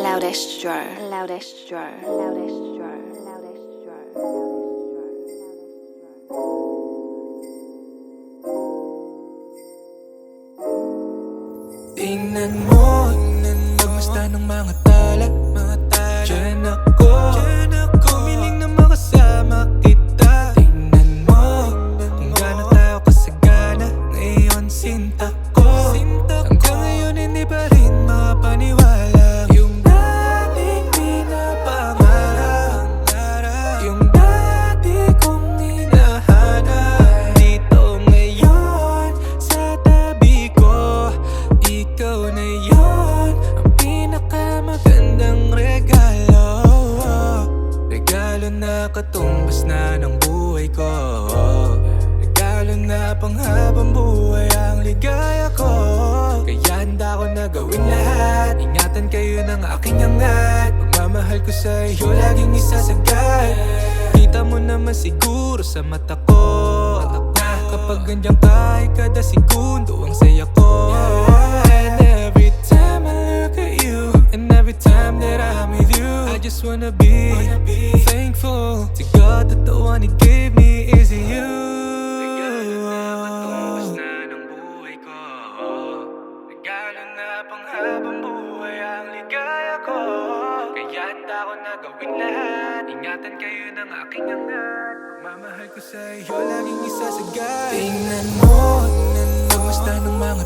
Loudestro, Loudestro, Loudestro, Loudestro. Tingnan mo, pagmasta ng mga tala, Diyan ako, humiling na makasama kita. Tingnan mo, kung gaano tayo kasagana. Ngayon sinta ko, hanggang ngayon hindi pa rin mapaniwala. Yung dating pinapangarap, yung dati kong hinahanap. Dito ngayon, sa tabi ko, ikaw na yun, ang pinakamagandang regalo. Regalo na katumbas na ng buhay ko, regalo na panghabang buhay ang ligaya ko. Kaya handa ko na gawin lahat, ingatan kayo ng aking angat. Pagmamahal ko sa iyo laging isasagad. Kita mo naman siguro sa mata ko, kapag ganyan ka, kada segundo ang saya ko. And every time I look at you, and every time that I'm with you, I just wanna be thankful to God that the one He gave me is you. Regalo na matumbas na ng buhay ko, regalo na panghabang buhay ang ligaya ko. Kaya handa ko na gawin lahat, ingatan kayo ng aking angat. Pagmamahal ko sa iyo laging isasagad. Tingnan mo, pagmasta ng mga